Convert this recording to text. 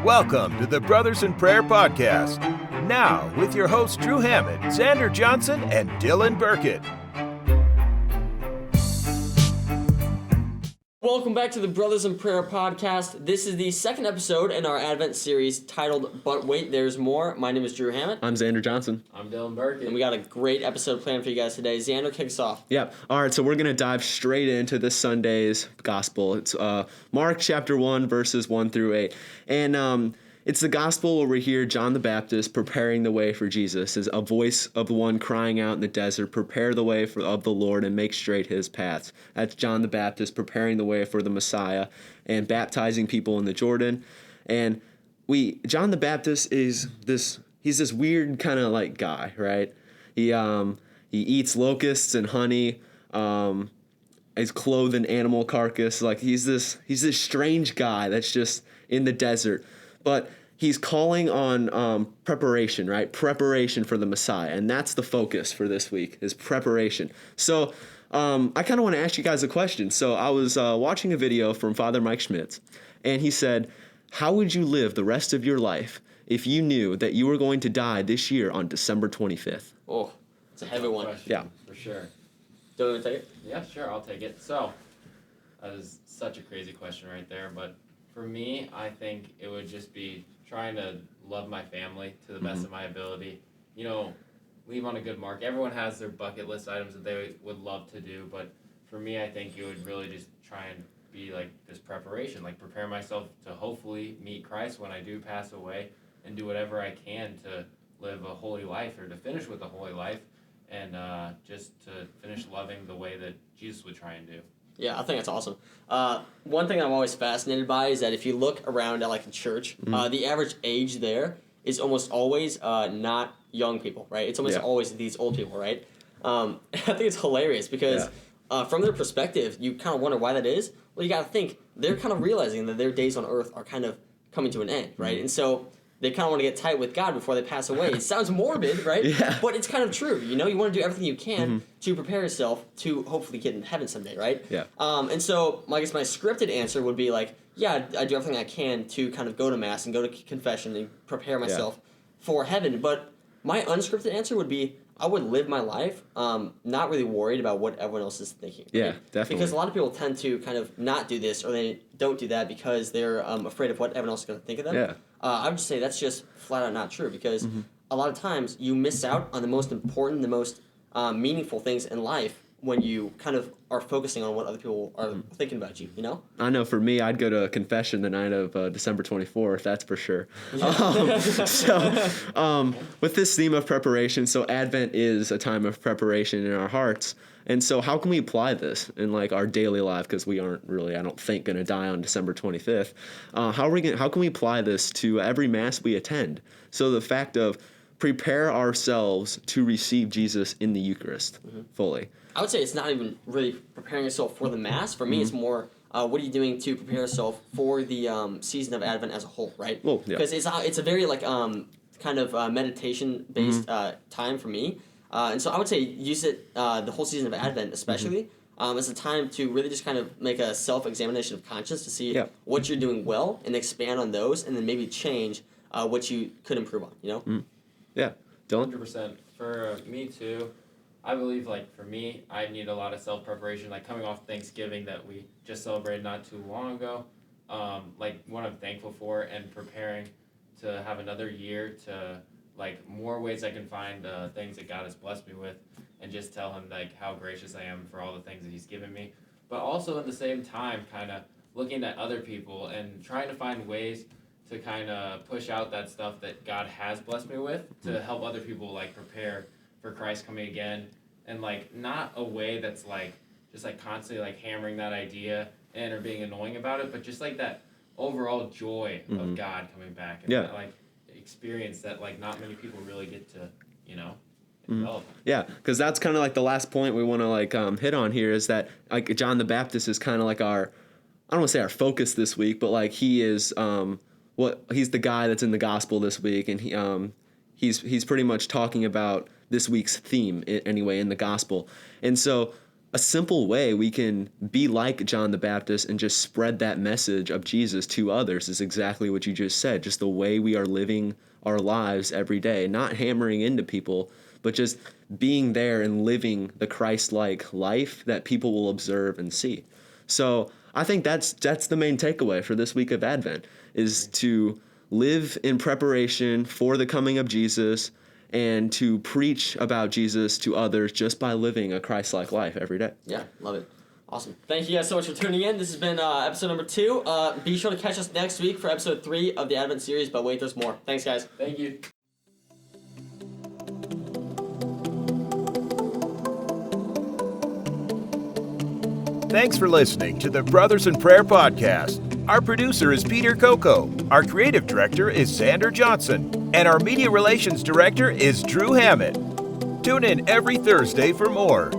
Welcome to the Brothers in Prayer podcast. Now, with your hosts Drew Hammond, Xander Johnson, and Dylan Burkett. Welcome back to the Brothers in Prayer podcast. This is the second episode in our Advent series titled But Wait, There's More. My name is Drew Hammond. I'm Xander Johnson. I'm Dylan Burkett. And we got a great episode planned for you guys today. Xander, kick us off. Yeah. All right, so we're going to dive straight into this Sunday's gospel. It's Mark chapter 1, verses 1 through 8. And it's the gospel where we hear John the Baptist preparing the way for Jesus as a voice of the one crying out in the desert, prepare the way of the Lord and make straight his paths. That's John the Baptist preparing the way for the Messiah and baptizing people in the Jordan. And John the Baptist he's this weird kind of like guy, right? He eats locusts and honey. Is clothed in animal carcass. Like he's this strange guy that's just in the desert. But he's calling on preparation, right? Preparation for the Messiah. And that's the focus for this week, is preparation. So I kind of want to ask you guys a question. So I was watching a video from Father Mike Schmitz, and he said, how would you live the rest of your life if you knew that you were going to die this year on December 25th? Oh, it's a heavy one. Question, yeah. For sure. Do you want to take it? Yeah, sure, I'll take it. So, that is such a crazy question right there, but for me, I think it would just be trying to love my family to the best of my ability. You know, leave on a good mark. Everyone has their bucket list items that they would love to do, but for me, I think it would really just try and be like this preparation, like prepare myself to hopefully meet Christ when I do pass away and do whatever I can to live a holy life or to finish with a holy life and just to finish loving the way that Jesus would try and do. Yeah, I think that's awesome. One thing I'm always fascinated by is that if you look around at like a church, the average age there is almost always not young people, right? It's almost always these old people, right? I think it's hilarious because from their perspective, you kind of wonder why that is. Well, you got to think they're kind of realizing that their days on earth are kind of coming to an end, right? And so they kind of want to get tight with God before they pass away. It sounds morbid, right? Yeah. But it's kind of true. You know, you want to do everything you can to prepare yourself to hopefully get in heaven someday, right? Yeah. And so I guess my scripted answer would be like, yeah, I do everything I can to kind of go to Mass and go to confession and prepare myself for heaven. But my unscripted answer would be I would live my life not really worried about what everyone else is thinking. Right? Yeah, definitely. Because a lot of people tend to kind of not do this or they don't do that because they're afraid of what everyone else is going to think of them. Yeah. I would just say that's just flat out not true because a lot of times you miss out on the most important, the most meaningful things in life when you kind of are focusing on what other people are thinking about you, you know? I know for me, I'd go to confession the night of December 24th, that's for sure. With this theme of preparation, so Advent is a time of preparation in our hearts. And so how can we apply this in like our daily life? Because we aren't really, I don't think, going to die on December 25th. How can we apply this to every Mass we attend? So the fact of prepare ourselves to receive Jesus in the Eucharist fully. I would say it's not even really preparing yourself for the Mass. For me, it's more what are you doing to prepare yourself for the season of Advent as a whole, right? Well, yeah. Because it's a very like kind of meditation-based time for me. And so I would say use it the whole season of Advent especially as a time to really just kind of make a self-examination of conscience to see what you're doing well and expand on those and then maybe change what you could improve on, you know? Yeah. Dylan? 100%. For me, too, I believe, like, for me, I need a lot of self-preparation, like, coming off Thanksgiving that we just celebrated not too long ago, like, what I'm thankful for and preparing to have another year to, like, more ways I can find things that God has blessed me with and just tell him, like, how gracious I am for all the things that he's given me. But also, at the same time, kind of looking at other people and trying to find ways to kind of push out that stuff that God has blessed me with to help other people, like, prepare for Christ coming again, and like not a way that's like just like constantly like hammering that idea and or being annoying about it, but just like that overall joy of God coming back and that like experience that like not many people really get to, you know, develop. Yeah, because that's kind of like the last point we want to like hit on here is that like John the Baptist is kind of like I don't want to say our focus this week, but like he is he's the guy that's in the gospel this week, and he's pretty much talking about this week's theme anyway in the gospel. And so a simple way we can be like John the Baptist and just spread that message of Jesus to others is exactly what you just said. Just the way we are living our lives every day, not hammering into people, but just being there and living the Christ-like life that people will observe and see. So I think that's the main takeaway for this week of Advent, is to live in preparation for the coming of Jesus and to preach about Jesus to others just by living a Christ-like life every day. Yeah, love it. Awesome. Thank you guys so much for tuning in. This has been episode number 2. Be sure to catch us next week for episode 3 of the Advent series, but wait, there's more. Thanks, guys. Thank you. Thanks for listening to the Brothers in Prayer podcast. Our producer is Peter Coco. Our creative director is Xander Johnson. And our media relations director is Drew Hammett. Tune in every Thursday for more.